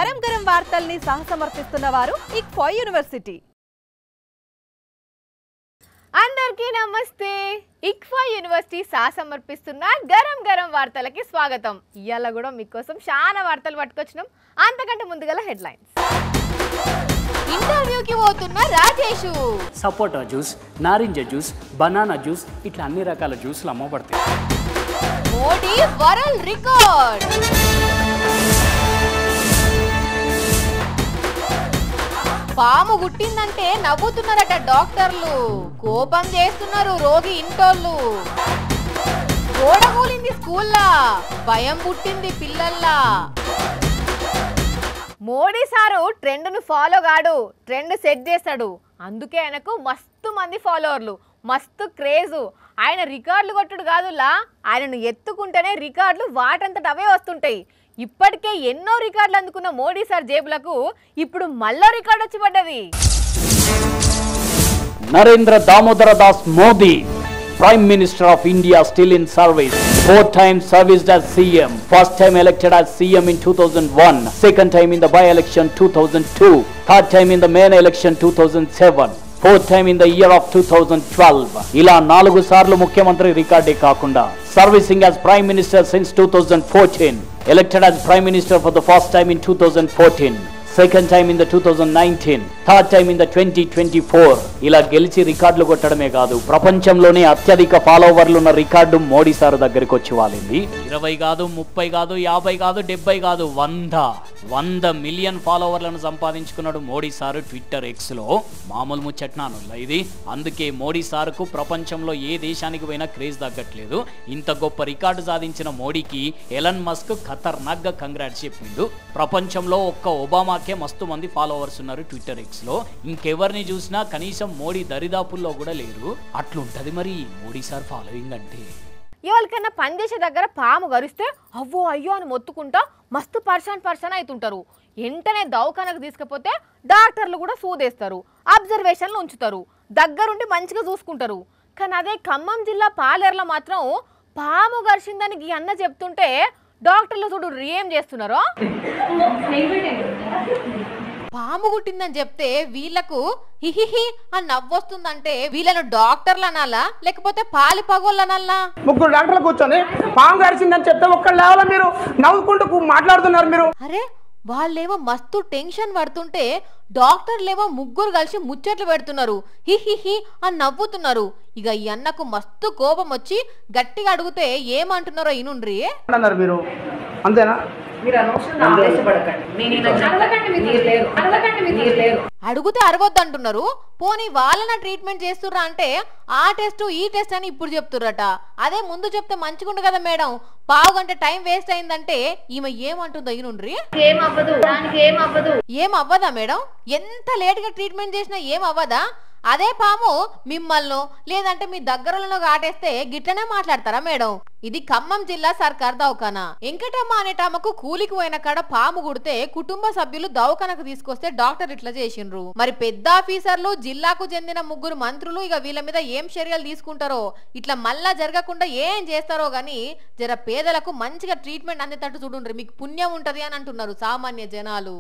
గరం గరం వార్తల్ని సహసమర్పిస్తున్న వారు ఇక్ఫా యూనివర్సిటీ. అందరికీ నమస్తే. ఇక్ఫా యూనివర్సిటీ సహసమర్పిస్తున్న గరం గరం వార్తలకి స్వాగతం. ఇవాళ కూడా మీకోసం చాలా వార్తలు పట్టుకొచ్చినాం. అంతకంటే ముందుగల హెడ్లైన్స్. ఇంటర్వ్యూకి పోతున్న రాజేషు. సపోటా జ్యూస్, నారింజ జ్యూస్, బనానా జ్యూస్ ఇట్లా అన్ని రకాల జ్యూస్లు అమ్మబడతాయి. Modi world record. పాము గుట్టిందంటే నవ్వుతున్నారట డాక్టర్లు, కోపం చేస్తున్నారు రోగి ఇంటోళ్ళు. గోడ కూలింది స్కూల్లా, భయం పుట్టింది పిల్లల్లా. మోడీ సారు ట్రెండ్ను ఫాలో కాడు, ట్రెండ్ సెట్ చేస్తాడు. అందుకే ఆయనకు మస్తు మంది ఫాలోవర్లు, మస్తు క్రేజు. ఆయన రికార్డులు కొట్టుడు కాదులా, ఆయనను ఎత్తుకుంటేనే రికార్డులు వాటంతట అవే వస్తుంటాయి. ఇప్పటికే ఎన్నో రికార్డులు అందుకున్న మోడీ సార్ జేబులకు ఇప్పుడు మళ్ళీ రికార్డు వచ్చి పడ్డది. Narendra Damodara Das Modi, Prime Minister of India, still in service. 4 times serviced as CM. First time elected as CM in 2001. Second time in the by-election 2002. Third time in the main election 2007. Fourth time in the year of 2012. ఇలా 4 సార్లు ముఖ్యమంత్రి రికార్డే కాకుండా servicing as Prime Minister since 2014. Elected as Prime Minister for the first time in 2014. Second time in the 2019, third time in the 2024. ఇలా గెలిచి రికార్డులు కొట్టడమే కాదు, ప్రపంచంలోనే అత్యధిక ఫాలోవర్లు ఉన్న రికార్డు మోడీ సార్ దగ్గరికి వచ్చి వాలింది. 20 కాదు, 30 కాదు, 50 కాదు, 70 కాదు, 100 మిలియన్ ఫాలోవర్లను సంపాదించుకున్నాడు మోడీ సార్ ట్విట్టర్ ఎక్స్ లో. మామూలు ముచ్చట్నానుల్లా ఇది. అందుకే మోడీ సార్కు ప్రపంచంలో ఏ దేశానికి పోయినా క్రేజ్ తగ్గట్లేదు. ఇంత గొప్ప రికార్డు సాధించిన మోడీకి ఎలన్ మస్క్ ఖతర్నాక్ గా కంగ్రాట్స్ చెప్పిండు. ప్రపంచంలో ఒక్క ఒబామా మస్తు మంది ఫాలోవర్స్ ఉన్నారు ట్విట్టర్ ఎక్స్ లో. ఇంకెవరిని చూసినా కనీసం మోడీ దరిదాపుల్లో కూడా లేరు. అట్లుంటది మరి మోడీ సార్ ఫాలోయింగ్ అంటే. ఎవరికైనా పనిచేసే దగ్గర పాము గరిస్తే అవ్వో అయ్యో అని మొత్తుకుంటా మస్తు పర్సన్ అవుతుంటారు. వెంటనే దవాఖానకు తీసుకుపోతే డాక్టర్లు కూడా సూదేస్తారు, అబ్జర్వేషన్లు ఉంచుతారు, దగ్గరుండి మంచిగా చూసుకుంటారు. కానీ అదే ఖమ్మం జిల్లా పాలేరులో మాత్రం పాము గరిచిందని ఈ అన్న చెప్తుంటే డాక్టర్లు చూడు ఏం చేస్తున్నారో. పాము గుట్టిందని చెప్తే వీళ్లకు హిహిహి అని నవ్వొస్తుందంటే వీళ్ళను డాక్టర్లు అనాలా లేకపోతే పాలి పగోళ్ళు అనాలా? 3 డాక్టర్లు కూర్చొని పాము గరిచిందని చెప్తే ఒక్క లేవలో మీరు నవ్వుకుంటూ మాట్లాడుతున్నారు మీరు. అరే వాళ్ళేమో మస్తు టెన్షన్ పడుతుంటే డాక్టర్లేమో 3 కలిసి ముచ్చట్లు పెడుతున్నారు, హిహిహి అని నవ్వుతున్నారు. ఇక ఈ అన్నకు మస్తు కోపం వచ్చి గట్టిగా అడిగితే ఏమంటున్నారో ఇనుండ్రి అన్నారు మీరు. అంతేనా? అడిగితే అరవద్దు అంటున్నారు. పోనీ వాళ్ళన ట్రీట్మెంట్ చేస్తుర్రా అంటే ఆ టెస్ట్ ఈ టెస్ట్ అని ఇప్పుడు చెప్తుర్రట. అదే ముందు చెప్తే మంచిగుండు కదా మేడం, పావు గంట టైం వేస్ట్ అయిందంటే ఈమె ఏమంటుందో ఇనుండ్రి. ఏం అవ్వదా మేడం? ఎంత లేట్ గా ట్రీట్మెంట్ చేసినా ఏం అవ్వదా? అదే పాము మిమ్మల్ని లేదంటే మీ దగ్గరలో కాటేస్తే గిట్లనే మాట్లాడతారా మేడం? ఇది ఖమ్మం జిల్లా సర్కార్ దవాఖానా. వెంకటమ్మ అనేటామకు కూలికి పోయిన కాడ పాము గుడితే కుటుంబ సభ్యులు దవాఖానకు తీసుకొస్తే డాక్టర్ ఇట్లా చేసిండ్రు. మరి పెద్ద ఆఫీసర్లు, జిల్లాకు చెందిన 3 మంత్రులు ఇక వీళ్ళ మీద ఏం చర్యలు తీసుకుంటారో, ఇట్లా మళ్ళా జరగకుండా ఏం చేస్తారో గాని జర పేదలకు మంచిగా ట్రీట్మెంట్ అందేటట్టు చూడుండ్రి, మీకు పుణ్యం ఉంటది అని అంటున్నారు సామాన్య జనాలు.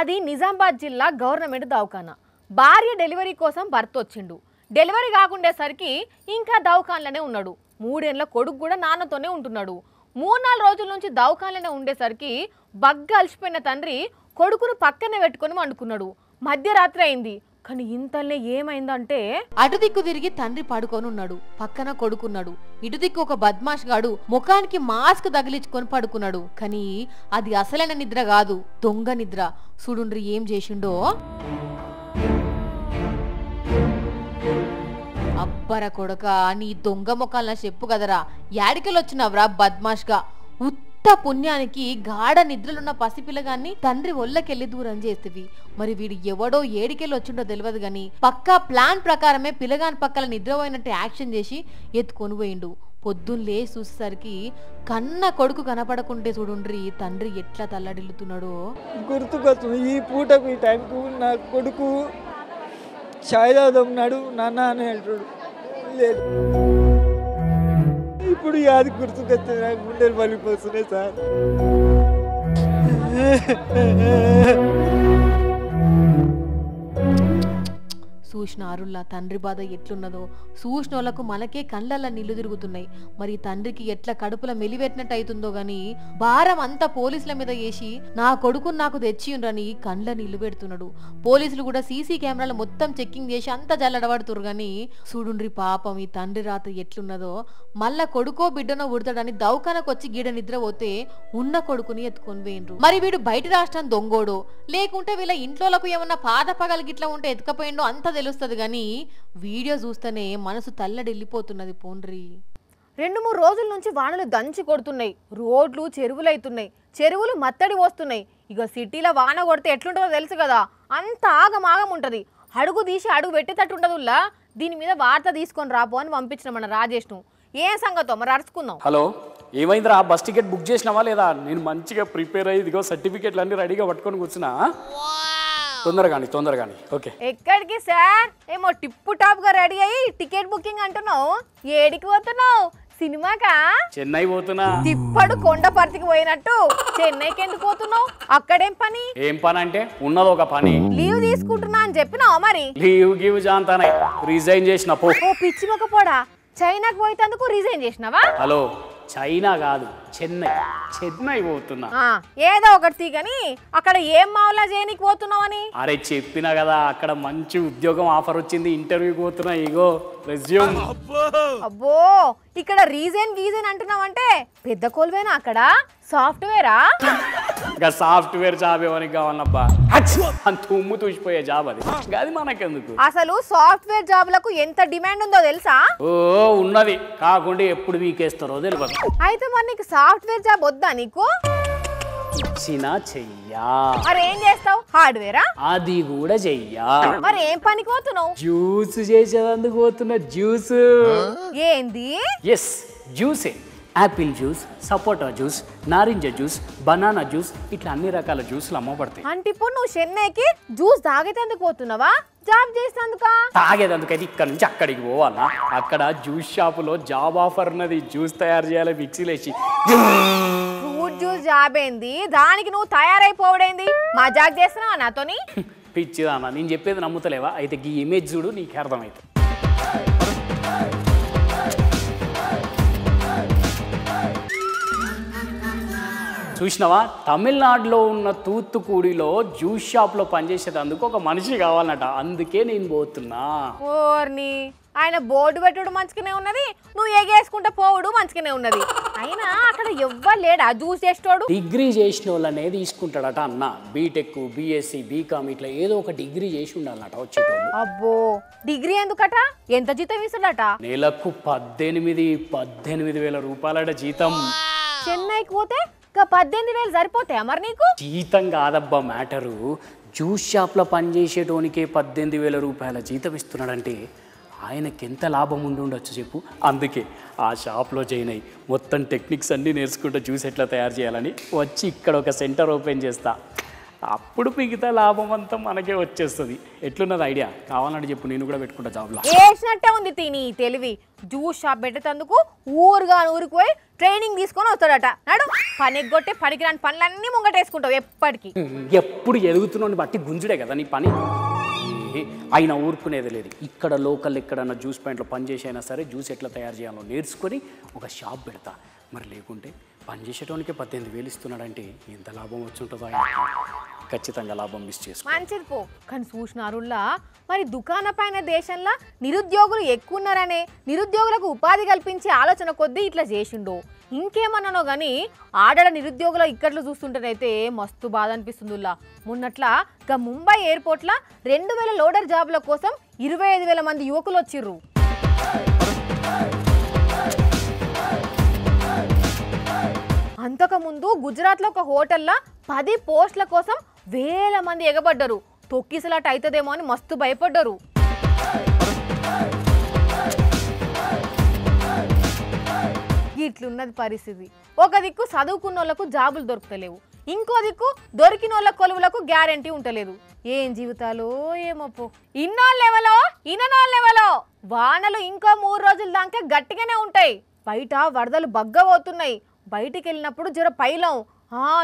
అది నిజామాబాద్ జిల్లా గవర్నమెంట్ దవాఖానా. భార్య డెలివరీ కోసం భర్త వచ్చిండు. డెలివరీ కాకుండేసరికి ఇంకా దవాఖానలోనే ఉన్నాడు. 3 ఏళ్ల కొడుకు కూడా నాన్నతోనే ఉంటున్నాడు. 3-4 రోజుల నుంచి దవాఖానలోనే ఉండేసరికి బగ్గా అలసిపోయిన తండ్రి కొడుకును పక్కనే పెట్టుకుని వండుకున్నాడు. మధ్యరాత్రి అయింది. కానీ ఇంతలే ఏమైందంటే అటు దిక్కు తిరిగి తండ్రి పడుకొని ఉన్నాడు, పక్కన కొడుకున్నాడు. ఇటు దిక్కు ఒక బద్మాష్ గాడు ముఖానికి మాస్క్ తగిలించుకొని పడుకున్నాడు. కానీ అది అసలైన నిద్ర కాదు, దొంగ నిద్ర. చూడుండ్రి ఏం చేసిండో. అబ్బర కొడక, నీ దొంగ మొక్కల్ని చెప్పు కదరా, యాడికెళ్ళొచ్చినావురా బద్మాష్గా? ఉత్త పుణ్యానికి గాఢ నిద్రలున్న పసిపిల్లగాన్ని తండ్రి ఒళ్ళకెళ్ళి దూరం చేస్తేవి. మరి వీడు ఎవడో ఏడికెళ్ళి వచ్చిండో తెలియదు గాని పక్కా ప్లాన్ ప్రకారమే పిల్లగాని పక్కల నిద్రపోయినట్టు యాక్షన్ చేసి ఎత్తుకొని పోయిండు. పొద్దున్నే చూసేసరికి కన్న కొడుకు కనపడకుంటే చూడుండ్రి తండ్రి ఎట్లా తల్లడిల్లుతున్నాడో. గుర్తుకొస్తుంది ఈ పూటకు ఈ టైంకు నా కొడుకు ఛాయ్ తాగుతున్నాడు నాన్న అని అంటాడు. లేదు ఇప్పుడు యాది గుర్తుకొస్తుంది, నాకు గుండెలు పలిపోతున్నాయి సార్. చూసినారుల్లా తండ్రి బాధ ఎట్లున్నదో, చూసినోళ్లకు మనకే కళ్ళల్లో నీళ్లు తిరుగుతున్నాయి. మరి తండ్రికి ఎట్లా కడుపుల మెలివెట్టినట్టు అవుతుందో గాని భారం అంతా పోలీసుల మీద వేసి నా కొడుకుని నాకు తెచ్చియుండ్రని కళ్ళ నీళ్లు పెడుతున్నాడు. పోలీసులు కూడా సీసీ కెమెరాలు మొత్తం చెక్కింగ్ చేసి అంతా జల్లడబడుతురు గాని చూడుండ్రి పాపం ఈ తండ్రి రాత ఎట్లున్నదో. మళ్ళా కొడుకో బిడ్డనో ఉడతాడని దౌకానకొచ్చి గీడ నిద్ర పోతే ఉన్న కొడుకుని ఎత్తుకొని వేయండ్రు. మరి వీడు బయట రాష్ట్రం దొంగోడో లేకుంటే వీళ్ళ ఇంట్లోలకు ఏమన్నా పాత పగలు గిట్లా ఉంటే ఎత్తుకపోయిండో అంత తెలుస్తుంది గాని వీడియో చూస్తేనే మనసు తల్లడిల్లిపోతున్నది. పోండ్రి 2-3 రోజుల నుంచి వానలు దంచి కొడుతున్నాయి. రోడ్లు చెరువులైతున్నాయి, చెరువులు మత్తడి వస్తున్నాయి. ఇక సిటీలో వాన కొడితే ఎట్లుంటుందో తెలుసు కదా, అంత ఆగమాగం ఉంటుంది. అడుగు తీసి అడుగు పెట్టేటట్టు ఉండదుల్లా. దీని మీద వార్త తీసుకొని రాపో అని పంపించిన మన రాజేష్ను. ఏం సంగతో మరి అరుచుకుందాం. హలో, ఏమైందిరా? బస్ టికెట్ బుక్ చేసినావా లేదా? నేను మంచిగా ప్రిపేర్ అయ్యి ఇదిగో సర్టిఫికెట్లు అన్ని రెడీగా పట్టుకొని కూర్చున్నా. తొందరగాని. ఓకే. ఎక్కడికి సార్? ఏమో టిప్పు టాప్ గా రెడీ అయ్యి టికెట్ బుకింగ్ అంటున్నావు. ఏడికి పోతున్నావు? సినిమాకా? చెన్నై పోతున్నా. తిప్పడు కొండపర్తికి పోయినట్టు చెన్నైకి ఎందుకు పోతున్నావు? అక్కడేం పని? ఏం పని అంటే ఉన్నది ఒక పని. లీవ్ తీసుకుంటున్నా అని చెప్పినావు. మరి లీవ్ జాంతానే రిజైన్ చేసిన పో. ఓ పిచ్చి మొక్కపోడా, చైనాకు పోయేందుకు రిజైన్ చేసినావా? హలో, చైనా కాదు చెన్నై పోతున్నా. ఏదో ఒకటి తీగని అక్కడ ఏం మావలా చేయనికి పోతున్నావు అని. అరే చెప్పినా కదా, అక్కడ మంచి ఉద్యోగం ఆఫర్ వచ్చింది, ఇంటర్వ్యూకి పోతున్నా. ఇగో రెజ్యూమ్. అబ్బో, ఇక్కడ రీజన్ అంటున్నావంటే పెద్ద కోల్వేనా? అక్కడ సాఫ్ట్వేరా? ఇంకా సాఫ్ట్వేర్ జాబ్ ఎవరికి కావాలబ్బా? అంత ఉమ్ము తూసిపోయే జాబ్ అది. అది మనకెందుకు? అసలు సాఫ్ట్వేర్ జాబ్లకు ఎంత డిమాండ్ ఉందో తెలుసా? ఓ ఉన్నది, కాకుండా ఎప్పుడు వీకేస్తారో తెలియదు. అయితే మరి నీకు సాఫ్ట్వేర్ జాబ్ వద్దా? నీకు ఇచ్చినా చెయ్యా. మరి ఏం చేస్తావు? హార్డ్వేరా? అది కూడా చెయ్యా. మరి ఏం పనికి పోతున్నావు? జ్యూస్ చేసేందుకు పోతున్నా. జ్యూస్ ఏంది? ఎస్, జ్యూసే. యాపిల్ జ్యూస్, సపోటా జ్యూస్, నారింజ జ్యూస్, బనానా జ్యూస్, ఇట్లా అన్ని రకాల జ్యూసులు అమ్మబడతాయి. అంటే ఇప్పుడు నువ్వు చెన్నైకి జ్యూస్ తాగేటందుకు పోతున్నావా? జాబ్ చేసేందుక? తాగేదందుకైతే ఇక్కడ నుంచి అక్కడికి పోవాలా? అక్కడ జ్యూస్ షాపులో జాబ్ ఆఫర్ ఉన్నది. జ్యూస్ తయారు చేయాలి మిక్సీలేసి. ఫ్రూట్ జ్యూస్ జాబ్ ఏంది? దానికి నువ్వు తయారైపోవడేంది? మజాక్ చేస్తున్నావా నాతోని? పిచ్చిదానా, నేను చెప్పేది నమ్ముతలేవా? అయితే ఈ ఇమేజ్ చూడు, నీకు అర్థమైతే. చూసినావా? తమిళనాడులో ఉన్న తూత్తుకూడిలో జ్యూస్ షాప్లో పనిచేసేటందుకు ఒక మనిషి కావాలన్నట. అందుకే నేను పోతున్నా. ఓర్ని, ఆయన బోర్డు పెట్టుడు మంచిగానే ఉన్నది, నువ్వు ఎగేసుకుంటా పోవుడు మంచిగానే ఉన్నది. అయినా అక్కడ ఎవ్వరు లేడా జ్యూస్ చేసేటోడు? డిగ్రీ చేసిన వాళ్ళనే తీసుకుంటాడట అన్న. బీటెక్, బీఎస్సీ, బీకామ్ ఇట్లా ఏదో ఒక డిగ్రీ చేసి ఉండాలన్నట వచ్చేటోళ్ళు. అబ్బో, డిగ్రీ ఎందుకట? ఎంత జీతం ఇస్తాడట? నెలకు 18,000 రూపాయలట జీతం. చెన్నైకి పోతే 18,000 సరిపోతాయా మరి నీకు? జీతం కాదబ్బా మ్యాటరు. జ్యూస్ షాప్లో పనిచేసేటోనికే 18,000 రూపాయల జీతం ఇస్తున్నాడంటే ఆయనకి ఎంత లాభం ఉండి ఉండొచ్చు చెప్పు. అందుకే ఆ షాప్లో జాయిన్ అయ్యి మొత్తం టెక్నిక్స్ అన్నీ నేర్చుకుంటూ జ్యూస్ ఎట్లా తయారు చేయాలని వచ్చి ఇక్కడ ఒక సెంటర్ ఓపెన్ చేస్తా. అప్పుడు మిగతా లాభం అంతా మనకే వచ్చేస్తుంది. ఎట్లున్నది ఐడియా? కావాలంటే చెప్పు, నేను కూడా పెట్టుకుంటా జాబ్లో. వేసినట్టే ఉంది తిని తెలివి. జ్యూస్ షాప్ పెట్టేందుకు ఊరికి పోయి ట్రైనింగ్ తీసుకొని వస్తాడట. నాడు పని ఎగ్గొట్టే పనికిరాని పనులన్నీ ముంగటేసుకుంటావు ఎప్పటికీ. ఎప్పుడు ఎదుగుతున్నాను బట్టి గుంజుడే కదా నీ పని. అయినా ఊరుకునేది లేదు. ఇక్కడ లోకల్ ఎక్కడన్నా జ్యూస్ పాయింట్లో పనిచేసి అయినా సరే జ్యూస్ ఎట్లా తయారు చేయాలో నేర్చుకొని ఒక షాప్ పెడతా. మరి లేకుంటే పనిచేసేటోనికే 18,000 ఇస్తున్నాడంటే ఎంత లాభం వచ్చుంటుందో ఆయనకి. ఖచ్చితంగా లాభం మిస్ చేసుకో. మంచిది పో. కానీ చూసినారుల్లా మరి దుకాణ పైన దేశంలో నిరుద్యోగులు ఎక్కువ ఉన్నారనే నిరుద్యోగులకు ఉపాధి కల్పించే ఆలోచన కొద్దీ ఇట్లా చేసిండు. ఇంకేమన్నానో కానీ ఆడల నిరుద్యోగుల ఇక్కట్లు చూస్తుంటేనైతే మస్తు బాధ అనిపిస్తుందిలా. మొన్నట్లా ముంబై ఎయిర్పోర్ట్లో 2,000 లోడర్ జాబుల కోసం 25,000 మంది యువకులు వచ్చిర్రు. అంతకుముందు గుజరాత్లో ఒక హోటల్లో 10 పోస్టుల కోసం 1,000 మంది ఎగబడ్డారు. తొక్కిసలాట అవుతుందేమో అని మస్తు భయపడ్డారు. ఇట్లున్నది పరిస్థితి. ఒక దిక్కు చదువుకున్న వాళ్ళకు జాబులు దొరుకుతలేవు, ఇంకో దిక్కు దొరికిన వాళ్ళ కొలువులకు గ్యారంటీ ఉంటలేదు. ఏం జీవితాలు ఏమో పో. ఇన్నోళ్ళెవలో వానలు ఇంకో 3 రోజుల దాకా గట్టిగానే ఉంటాయి. బయట వరదలు బగ్గబోతున్నాయి. బయటికి వెళ్ళినప్పుడు జర పైలం.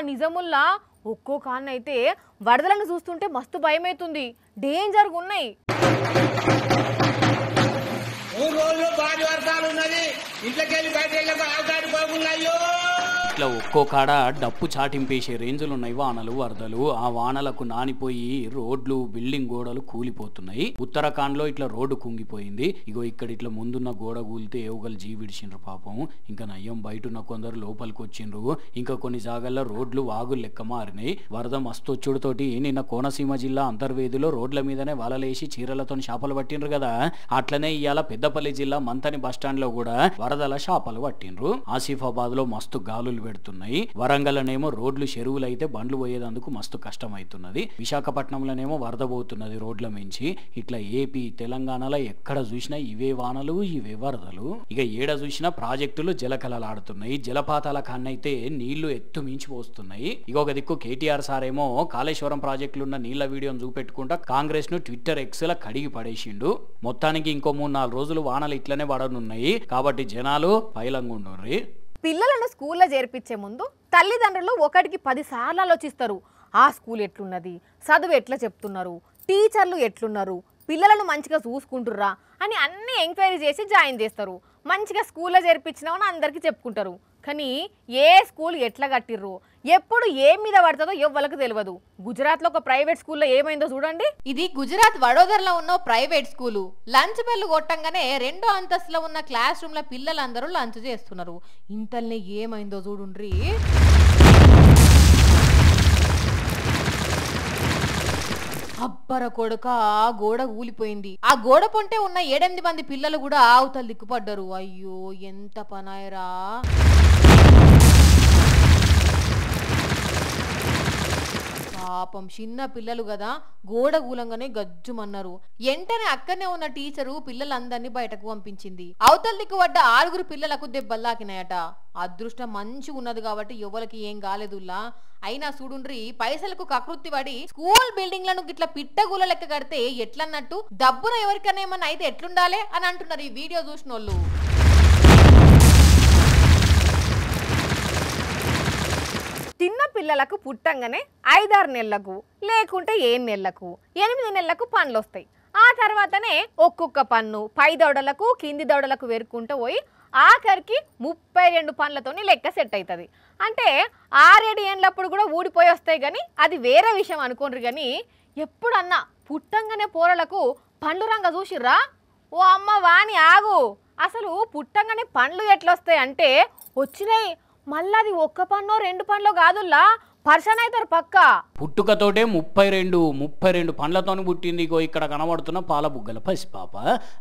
నిజముల్లా ఒక్కో కాన్న అయితే వరదలను చూస్తుంటే మస్తు భయమవుతుంది, డేంజర్గా ఉన్నాయి. ఇట్లా ఒక్కో కాడ డప్పు చాటింపేసే రేంజులు ఉన్నాయి వానలు వరదలు. ఆ వానలకు నానిపోయి రోడ్లు బిల్డింగ్ గోడలు కూలిపోతున్నాయి. ఉత్తరాఖండ్ లో ఇట్లా రోడ్డు కుంగిపోయింది. ఇగో ఇక్కడ ఇట్లా ముందున్న గోడ కూలితే ఏవుగలు జీవిడిచిండ్రు పాపం. ఇంకా నయ్యం బయటున్న కొందరు లోపలికి వచ్చిండ్రు. ఇంకా కొన్ని జాగాల్లో రోడ్లు వాగులు లెక్క మారినాయి. వరద మస్తొచ్చుడుతోటి నిన్న కోనసీమ జిల్లా అంతర్వేదిలో రోడ్ల మీదనే వలలేసి చీరలతో చేపలు పట్టిండ్రు కదా. అట్లనే ఇవాళ పెద్దపల్లి జిల్లా మంతని బస్టాండ్ లో కూడా వరదల చేపలు పట్టిండ్రు. ఆసిఫాబాద్ లో మస్తు గాలులు పెడుతున్నాయి. వరంగల్లోనేమో రోడ్లు చెరువులు అయితే బండ్లు పోయేందుకు మస్తు కష్టం అవుతున్నది. విశాఖపట్నంలోనేమో వరద పోతున్నది రోడ్ల మించి. ఇట్లా ఏపీ తెలంగాణలో ఎక్కడ చూసినా ఇవే వానలు ఇవే వరదలు. ఇక ఏడ చూసినా ప్రాజెక్టులు జలకలలాడుతున్నాయి. జలపాతాల కన్నైతే నీళ్లు ఎత్తు మించి పోస్తున్నాయి. ఇక ఒక దిక్కు కేటీఆర్ సార్ ఏమో కాళేశ్వరం ప్రాజెక్టులున్న నీళ్ల వీడియోను చూపెట్టుకుంటా కాంగ్రెస్ ను ట్విట్టర్ ఎక్స్ లా కడిగి పడేసిండు. మొత్తానికి ఇంకో 3-4 రోజులు వానలు ఇట్లనే పడనున్నాయి కాబట్టి జనాలు పైలంగా ఉండుర్రి. పిల్లలను స్కూల్లో చేర్పించే ముందు తల్లిదండ్రులు ఒకటికి 10 సార్లు ఆలోచిస్తారు. ఆ స్కూల్ ఎట్లున్నది, చదువు ఎట్లా చెప్తున్నారు, టీచర్లు ఎట్లున్నారు, పిల్లలను మంచిగా చూసుకుంటుర్రా అని అన్ని ఎంక్వైరీ చేసి జాయిన్ చేస్తారు. మంచిగా స్కూల్లో చేర్పించినామని అందరికీ చెప్పుకుంటారు. కానీ ఏ స్కూల్ ఎట్లా కట్టిర్రు, ఎప్పుడు ఏం మీద పడుతుందో ఎవ్వరికి తెలియదు. గుజరాత్లో ఒక ప్రైవేట్ స్కూల్లో ఏమైందో చూడండి. ఇది గుజరాత్ వడోదరలో ఉన్న ప్రైవేట్ స్కూలు. లంచ్ బెల్ కొట్టంగానే 2వ అంతస్తులో ఉన్న క్లాస్ రూమ్ లో పిల్లలందరూ లంచ్ చేస్తున్నారు. ఇంతల్నే ఏమైందో చూడుండ్రి. అబ్బర కొడుక గోడ ఊలిపోయింది. ఆ గోడ పొంటే ఉన్న 7-8 మంది పిల్లలు కూడా అవతల దిక్కుపడ్డారు. అయ్యో ఎంత పనాయరా. పాపం చిన్న పిల్లలు కదా, గోడ గూలంగానే గజ్జుమన్నారు. వెంటనే అక్కడనే ఉన్న టీచరు పిల్లలందరినీ బయటకు పంపించింది. అవతల దిక్కు పడ్డ 6 పిల్లలకు దెబ్బలాకినాయట. అదృష్టం మంచిగా ఉన్నది కాబట్టి ఎవరికి ఏం కాలేదుల్లా. అయినా చూడుండ్రి, పైసలకు కకృతి పడి స్కూల్ బిల్డింగ్లను గిట్లా పిట్టగూల లెక్క కడితే ఎట్లన్నట్టు, డబ్బున ఎవరికైనా ఏమన్నా అయితే ఎట్లుండాలి అని అంటున్నారు ఈ వీడియో చూసిన వాళ్ళు. చిన్న పిల్లలకు పుట్టంగానే 5-6 నెలలకు లేకుంటే 7 నెలలకు 8 నెలలకు పనులు వస్తాయి. ఆ తర్వాతనే ఒక్కొక్క పన్ను పై దవడలకు కింది దవడలకు వేరుకుంటూ పోయి ఆఖరికి 32 పనులతోని లెక్క సెట్ అవుతుంది. అంటే 6-7 ఏళ్ళప్పుడు కూడా ఊడిపోయి వస్తాయి. కానీ అది వేరే విషయం అనుకోండి. కానీ ఎప్పుడన్నా పుట్టంగానే పోరలకు పండ్లు రంగ చూసిర్రా? ఓ అమ్మ వాణి ఆగు, అసలు పుట్టంగానే పండ్లు ఎట్లొస్తాయి అంటే వచ్చినాయి. మళ్ళీ అది 1 పన్నో 2 పనులో కాదుల్లా, పర్సన్ అవుతారు పక్క. పుట్టుకతోటే 32 పండ్లతోని పుట్టింది. ఇగో ఇక్కడ కనబడుతున్న పాల బుగ్గల పసిపాప.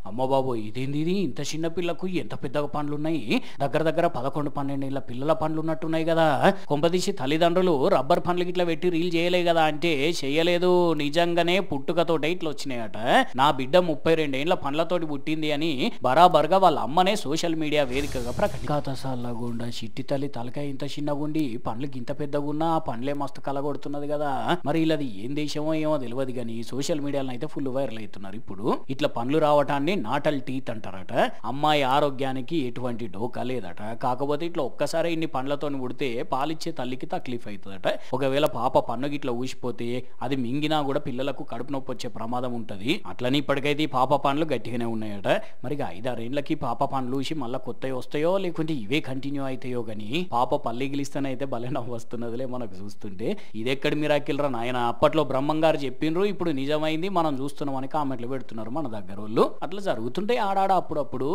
అమ్మ బాబు ఇదేంది, ఇది ఇంత చిన్న పిల్లకు ఎంత పెద్దగా పండ్లున్నాయి. దగ్గర 11-12 ఏళ్ళ పిల్లల పండ్లు ఉన్నట్టున్నాయి కదా. కొంపదీసి తల్లిదండ్రులు రబ్బర్ పండ్లు ఇట్లా పెట్టి రీల్ చేయలే కదా అంటే చేయలేదు. నిజంగానే పుట్టుకతోటే ఇట్లా వచ్చినాయట. నా బిడ్డ 32 ఏళ్ళ పండ్లతోటి పుట్టింది అని బరాబర్గా వాళ్ళ అమ్మనే సోషల్ మీడియా వేదికగా ప్రకటించగుండా చిట్టి తల్లి తలకాయ ఇంత చిన్నగుండి పండ్లకి ఇంత పెద్దగా ఉన్నా ఆ పండ్లే మస్తు కలగొడుతున్నది కదా. మరి ఇలాది ఏం దేశమో ఏమో తెలియదు కానీ సోషల్ మీడియాలో అయితే ఫుల్ వైరల్ అవుతున్నారు. ఇప్పుడు ఇట్లా పండ్లు రావటాన్ని నాటల్ టీత్ అంటారట. అమ్మాయి ఆరోగ్యానికి ఎటువంటి డోకా లేదట. కాకపోతే ఇట్లా ఒక్కసారి ఇన్ని పండ్లతో పుడితే పాలిచ్చే తల్లికి తక్లీఫ్ అవుతుందట. ఒకవేళ పాప పన్ను గిట్లా ఊసిపోతే అది మింగినా కూడా పిల్లలకు కడుపు నొప్పి వచ్చే ప్రమాదం ఉంటది. అట్లని ఇప్పటికైతే ఈ పాప పండ్లు గట్టిగానే ఉన్నాయట. మరి 5-6 ఏళ్ళకి పాప పండ్లు ఊసి మళ్ళీ కొత్తవి వస్తాయో లేకుంటే ఇవే కంటిన్యూ అవుతాయో గానీ పాప పల్లి గిలిస్తేనే అయితే భలే నవ్వు వస్తున్నదిలే మనకు చూస్తుంటే. ఇదెక్కడి మిరాకిల్రా నాయన. అప్పట్లో బ్రహ్మంగారు చెప్పిండ్రు, ఇప్పుడు నిజమైంది, మనం చూస్తున్నాం అని కామెంట్లు పెడుతున్నారు మన దగ్గర వాళ్ళు. అట్లా జరుగుతుంటాయి ఆడాడ అప్పుడప్పుడు.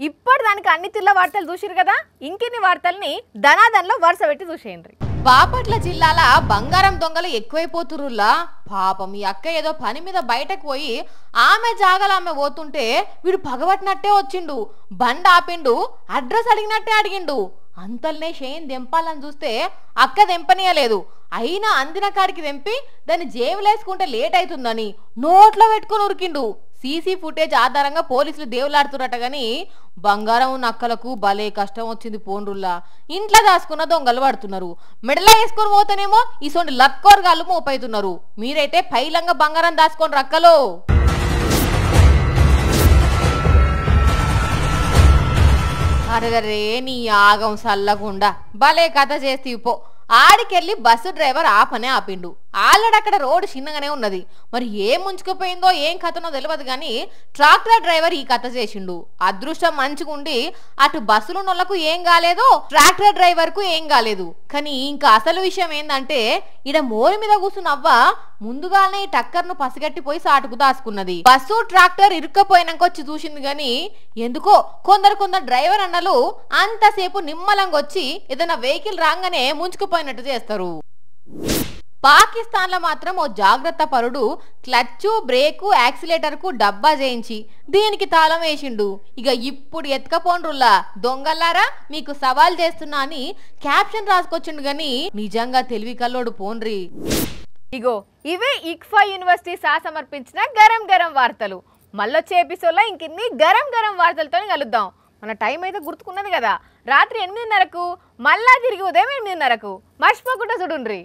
ఇప్పుడు దానికి అన్ని తిల్ల వార్తలు చూసిరు కదా, ఇంకెన్ని వార్తల్ని ధనాధన్లో వరుస పెట్టి చూసేయండి. బాపట్ల జిల్లాల బంగారం దొంగలు ఎక్కువైపోతురులా. పాపం ఈ అక్క ఏదో పని మీద బయటకు పోయి ఆమె జాగలు ఆమె పోతుంటే వీడు పగబట్టినట్టే వచ్చిండు. బండి ఆపిండు, అడ్రస్ అడిగినట్టే అడిగిండు. అంతల్నే షేన్ దెంపాలని చూస్తే అక్క దెంపనీయలేదు. అయినా అందిన కాడికి దెంపి దాన్ని జేబులేసుకుంటే లేట్ అవుతుందని నోట్లో పెట్టుకుని ఉరికిండు. సీసీ ఫుటేజ్ ఆధారంగా పోలీసులు దేవులాడుతున్నట్ట. గాని బంగారం నక్కలకు భలే కష్టం వచ్చింది పోండ్రుల్లా. ఇంట్లో దాచుకున్న దొంగలు పడుతున్నారు. మెడలో వేసుకొని పోతేనేమో ఇసోంటి లక్కోరగాళ్ళు మోపైతున్నారు. మీరైతే పైలంగా బంగారం దాచుకొని రక్కలో. అరే నీ ఆగం సల్లగుండా భలే కథ చేస్తీవి పో. ఆడికెళ్ళి బస్సు డ్రైవర్ ఆపనే ఆపిండు. ఆల్రెడీ అక్కడ రోడ్డు చిన్నగానే ఉన్నది. మరి ఏం ముంచుకుపోయిందో ఏం కథనో తెలియదు కానీ ట్రాక్టర్ డ్రైవర్ ఈ కథ చేసిండు. అదృష్టం మంచిగుండి అటు బస్సులున్నోళ్లకు ఏం కాలేదు, ట్రాక్టర్ డ్రైవర్ కు ఏం కాలేదు. కానీ ఇంకా అసలు విషయం ఏందంటే ఈడ మోరి మీద కూర్చున్నవ్వ ముందుగానే ఈ టక్కర్ను పసిగట్టిపోయి సాటుకు దాచుకున్నది. బస్సు ట్రాక్టర్ ఇరుక్కపోయినాక వచ్చి చూసింది గాని ఎందుకో కొందరు డ్రైవర్ అన్నలు అంతసేపు నిమ్మలంగా వచ్చి ఏదైనా వెహికల్ రాగానే ముంచుకుపోయినట్టు చేస్తారు. పాకిస్తాన్ లో మాత్రం ఓ జాగ్రత్త పరుడు క్లచ్, బ్రేకు, యాక్సిలేటర్ కు డబ్బా చేయించి దీనికి తాళం వేసిండు. ఇక ఇప్పుడు ఎత్తుకపోండ్రుల్లా దొంగల్లారా మీకు సవాల్ చేస్తున్నా అని క్యాప్షన్ రాసుకొచ్చిండు గాని నిజంగా తెలివి కల్లోడు పోన్రి. ఇగో ఇవే ఇక్ఫా యూనివర్సిటీ సమర్పించిన గరం గరం వార్తలు. మళ్ళొచ్చే ఎపిసోడ్లో ఇంకిన్ని గరం గరం వార్తలతో కలుద్దాం. మన టైం అయితే గుర్తుకున్నది కదా, రాత్రి 8:30కు మళ్ళా తిరిగి ఉదయం 8:30కు. మర్చిపోకుండా చూడుండ్రి.